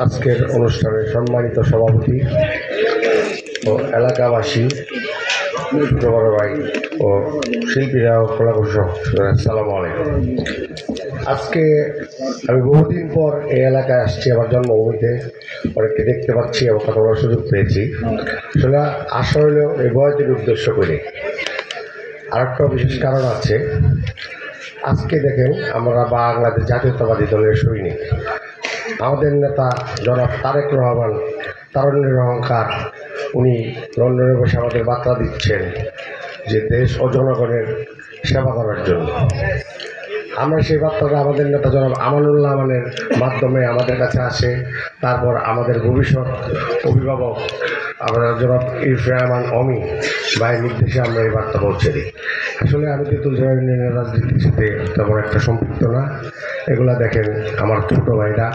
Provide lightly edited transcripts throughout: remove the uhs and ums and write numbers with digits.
আজকের অনুষ্ঠানের সম্মানিত সভাপতি ও এলাকাবাসী, ছোট বড় ভাই ও শিল্পীরা ও কলাকুশক, আসসালামু আলাইকুম। আজকে আমি বহুদিন পর এই এলাকায় আসছি, আমার জন্মভূমিতে অনেককে দেখতে পাচ্ছি এবং কথা বলার সুযোগ পেয়েছি। আসলে আসা হলেও এই বয়াতির উদ্দেশ্য করে আরেকটা বিশেষ কারণ আছে। আজকে দেখেন, আমরা বাংলাদেশ জাতীয়তাবাদী দলের সৈনিক, আমাদের নেতা জনাব তারেক রহমান, তারুণ্যের অহংকার, উনি লন্ডনে বসে আমাদের বার্তা দিচ্ছেন যে দেশ ও জনগণের সেবা করার জন্য। আমরা সেই বার্তাটা আমাদের নেতা জনাব আমানুল্লাহ আমানের মাধ্যমে আমাদের কাছে আসে। তারপর আমাদের ভবিষ্যৎ অভিভাবক আমরা জনাব ইরফান অমি ভাইয়ের নির্দেশে আমরা এই বার্তা পৌঁছে দিই। আসলে আমি তেঁতুল ইউনিয়নের রাজনীতির সাথে তেমন একটা সম্পৃক্ত না। এগুলা দেখেন আমার ছোটো ভাইরা,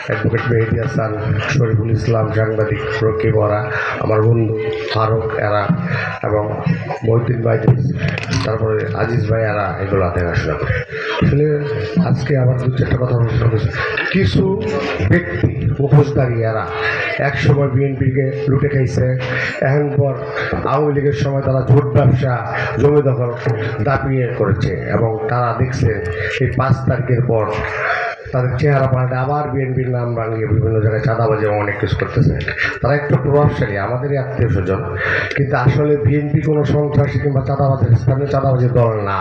অ্যাডভোকেট মেহেদি হাসান, শরীফুল ইসলাম, সাংবাদিক রকিব ওরা, আমার বন্ধু ফারুক এরা এবং মহিউদ্দিন ভাই, তারপরে আজিজ ভাই এরা এগুলো দেখাশোনা করে। আসলে আজকে আবার দু চারটা কথা কিছু ব্যক্তি মুখোশধারী এরা একসময় বিএনপিকে লুটে খাইছে, এখন পর আওয়ামী লীগের সময় তারা ভোট ব্যবসা, জমি দখল দাপিয়ে করেছে এবং তারা দেখছে এই 5 তারিখের পর তাদের চেহারা পাল্টে আবার বিএনপির নাম ভাঙিয়ে বিভিন্ন জায়গায় চাঁদাবাজি এবং অনেক কিছু করতেছে। তারা একটু প্রভাবশালী, আমাদেরই আত্মীয় স্বজন, কিন্তু আসলে বিএনপি কোনো সন্ত্রাসী কিংবা চাঁদাবাজের স্থানীয় চাঁদাবাজির দল না।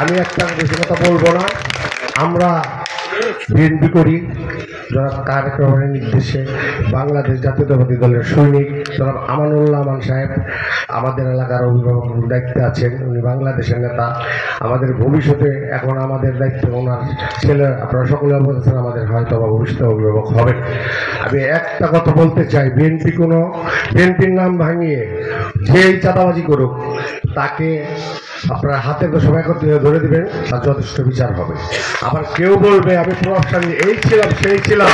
আমি একটা বেশি কথা বলবো না। আমরা বিএনপি করি জনাব তারেক রহমানের নির্দেশে, বাংলাদেশ জাতীয়তাবাদী দলের সৈনিক জনাব আমানুল্লাহ আমান সাহেব আমাদের এলাকার অভিভাবক দায়িত্বে আছেন। উনি বাংলাদেশের নেতা, আমাদের ভবিষ্যতে এখন আমাদের দায়িত্ব ওনার ছেলে, আপনারা সকলে অবগত আছেন, আমাদের হয়তো বা ভবিষ্যতে অভিভাবক হবেন। আমি একটা কথা বলতে চাই, বিএনপির নাম ভাঙিয়ে যেই চাঁদাবাজি করুক তাকে আপনারা হাতে সবাই একত্রিত ধরে দিবেন, তার যথেষ্ট বিচার হবে। আবার কেউ বলবে আমি প্রভাবশালী, এই ছিলাম সেই ছিলাম,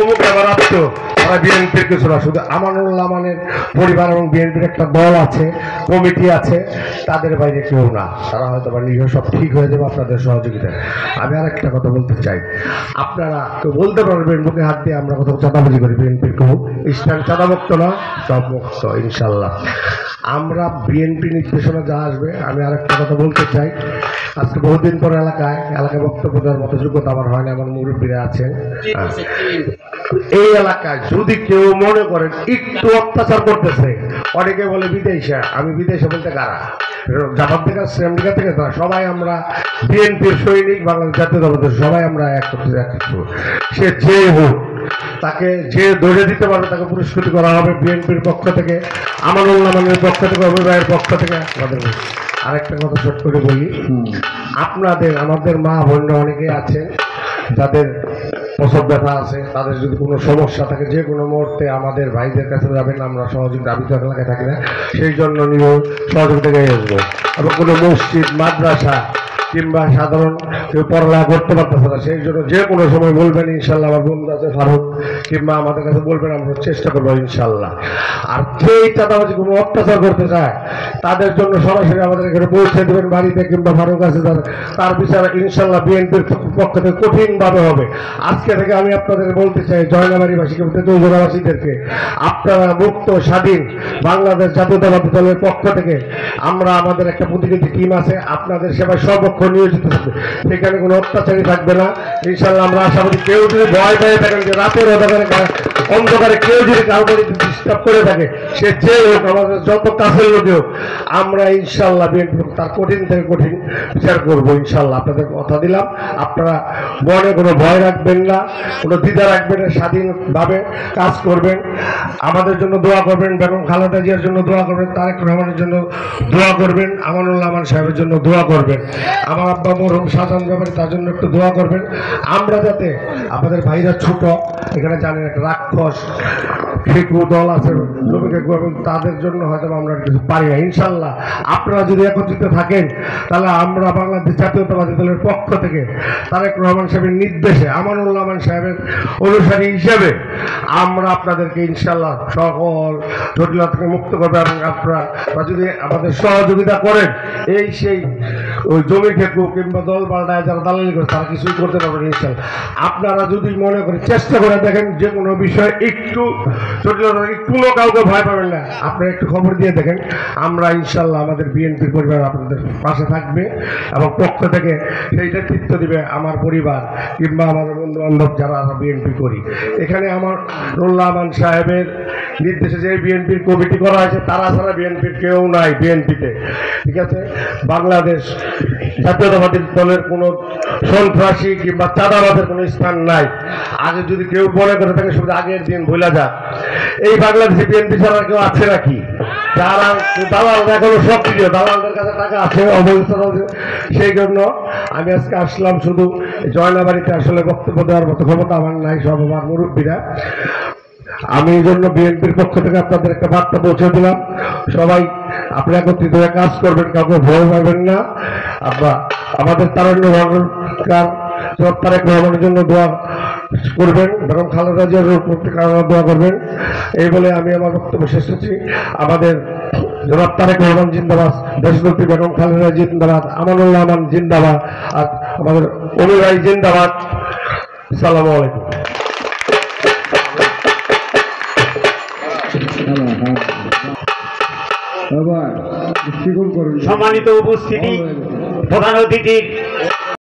অমুক আবার আসতো, তারা বিএনপির কিছু না। শুধু আমানুল্লাহ আমানের পরিবার এবং বিএনপির একটা দল আছে, কমিটি আছে, তাদের বাইরে কেউ না। তারা হয়তো বা নিজেও সব ঠিক হয়ে যাবে আপনাদের সহযোগিতায়। আমি আর একটা কথা বলতে চাই, আপনারা কেউ বলতে পারবেন মুখে হাত দিয়ে আমরা কোথাও চাঁদাবাজি করি, বিএনপির কেউ ইসলাম চাঁদামুক্ত না, সব মুক্ত ইনশাল্লাহ। আমরা বিএনপি নির্দেশনা যা আসবে। আমি আর একটা কথা বলতে চাই, আজকে বহুদিন পর এলাকায় বক্তব্য দেওয়ার মতো যোগ্যতা আমার হয় না, আমার মুরব্বীরা আছেন। এই এলাকায় যদি কেউ মনে করেন একটু অত্যাচার করতেছে, অনেকে বলে বিদেশে, আমি বিদেশে বলতে কারা, জামাত থেকে আমেরিকা থেকে তারা সবাই আমরা বিএনপির সৈনিক, বাংলাদেশ জাতীয়তাবাদী সবাই আমরা এক সে যে হোক তাকে যে ধরে দিতে পারবে তাকে পুরস্কৃত করা হবে বিএনপির পক্ষ থেকে, আমানুল্লাহ আমানের পক্ষ থেকে, অভিভাবকের পক্ষ থেকে। আমাদের আরেকটা কথা ছোট করে বলি, আমাদের মা বোনরা অনেকে আছেন যাদের প্রসব ব্যথা আছে, তাদের যদি কোনো সমস্যা থাকে যে কোনো মুহূর্তে আমাদের ভাইদের কাছে যাবেন। আমরা সহযোগিতা, আমি তো এলাকায় থাকি না, সেই জন্য সহযোগিতা নিয়ে আসবো। এবং কোনো মসজিদ, মাদ্রাসা কিংবা সাধারণ কেউ পড়ালেখা করতে পারতেছে না, সেই জন্য যে কোনো সময় বলবেন ইনশাল্লাহ। আমার বন্ধু আছে ফারুক, কিংবা আমাদের কাছে বলবেন, আমরা চেষ্টা করবো ইনশাল্লাহ। আর যেই চাঁদাবাজি কোনো অত্যাচার করতে চায় তাদের জন্য সরাসরি আমাদের এখানে পৌঁছে দেবেন বাড়িতে, কিংবা ফারুক আছে তার বিচার ইনশাল্লাহ বিএনপির পক্ষ থেকে কঠিনভাবে হবে। আজকে থেকে আমি আপনাদের বলতে চাই, জয়নাবাড়িবাসীকে, তেঁতুলজোড়াবাসীদেরকে, আপনারা মুক্ত স্বাধীন বাংলাদেশ জাতীয়তাবাদী দলের পক্ষ থেকে আমরা আমাদের একটা প্রতিনিধি টিম আছে, আপনাদের সেবায় সর্বক্ষণ নিয়োজিত থাকবে। সেখানে কোনো অত্যাচারী থাকবে না ইনশাল্লাহ। আমরা আশাবাদী কেউ যদি ভয় পেয়ে থাকেন যে রাতের অন্ধকারে কেউ যদি কাউকে ডিস্টার্ব করে থাকে, সে যে হোক, আমাদের যত কাছের লোক হোক, আমরা ইনশাল্লাহ বিএনপি তার কঠিন থেকে কঠিন বিচার করবো ইনশাল্লাহ। আপনাদের কথা দিলাম, আপনারা মনে কোনো ভয় রাখবেন না, কোনো দ্বিধা রাখবেন না, স্বাধীনভাবে কাজ করবেন। আমাদের জন্য দোয়া করবেন, বেগম খালেদা জিয়ার জন্য দোয়া করবেন, তারেক রহমানের জন্য দোয়া করবেন, আমানুল্লাহ আমান সাহেবের জন্য দোয়া করবেন, আমার আব্বা মরহুম শাহজাহান ব্যাপারী তার জন্য একটু দোয়া করবেন। আমরা যাতে আমাদের ভাইরা ছোট, এখানে জানেন একটা রাক্ষস ফেকু দল আছে, জমিকে এবং তাদের জন্য হয়তো আমরা কিছু পারি না। ইনশাল্লাহ আপনারা যদি একত্রিত থাকেন তাহলে আমরা বাংলাদেশ জাতীয়তাবাদী দলের পক্ষ থেকে তারেক রহমান সাহেবের নির্দেশে আমানুল্লাহ আমান সাহেবের অনুসারী হিসেবে আমরা আপনাদেরকে ইনশাল্লাহ সকল জটিলতা থেকে মুক্ত করবে এবং আপনারা যদি আমাদের সহযোগিতা করেন এই সেই ওই জমি খেকু কিংবা দল পাল্টায় যারা দালালি করে তারা কিছুই করতে পারবেন ইনশাল্লাহ। আপনারা যদি মনে করেন চেষ্টা করে দেখেন যে কোনো বিষয়ে একটু জটিলতা একটুও কাউকে ভয় পাবেন না, আপনারা একটু খবর দিয়ে দেখেন, আমরা ইনশাল্লাহ আমাদের বিএনপির পরিবার আপনাদের পাশে থাকবে এবং পক্ষ থেকে সেই নেতৃত্ব দিবে আমার পরিবার কিংবা আমাদের বন্ধু বান্ধব যারা বিএনপি করি। এখানে আমার নুরুল্লাহ আমান সাহেবের নির্দেশে যে বিএনপির কমিটি করা হয়েছে তারা ছাড়া বিএনপির কেউ নাই বিএনপিতে, ঠিক আছে। বাংলাদেশ জাতীয়তাবাদী দলের কোনো সন্ত্রাসী কিংবা চাঁদাবাদের কোনো স্থান নাই। আগে যদি কেউ মনে করে থাকে শুধু আগের দিন ভুলে যাক, এই বাংলাদেশে বিএনপি ছাড়া কেউ আছে নাকি? যারা দালাল এখনো সক্রিয়, দালালদের কাছে টাকা আছে অবস্থা। সেই জন্য আমি আজকে আসলাম, শুধু জয়নাবাড়িতে আসলে বক্তব্য দেওয়ার মতো ক্ষমতা আমার নাই, সব আমার মুরব্বীরা। আমি এই জন্য বিএনপির পক্ষ থেকে আপনাদের একটা বার্তা পৌঁছে দিলাম, সবাই আপনি একত্রিত হয়ে কাজ করবেন, কাউকে ভয় পাবেন না। আমাদের তারুণ্য তারেক রহমানের জন্য দোয়া করবেন, বেগম খালেদা জিয়ার দোয়া করবেন। এই বলে আমি আমার বক্তব্য শেষ করছি। আমাদের জনাব তারেক রহমান জিন্দাবাদ, দেশনেত্রী বেগম খালেদা জিন্দাবাদ, আমানুল্লাহ আমান জিন্দাবাদ, আর আমাদের অনুরাই জিন্দাবাদ। আসসালামু আলাইকুম। সম্মানিত উপস্থিতি, প্রধান অতিথি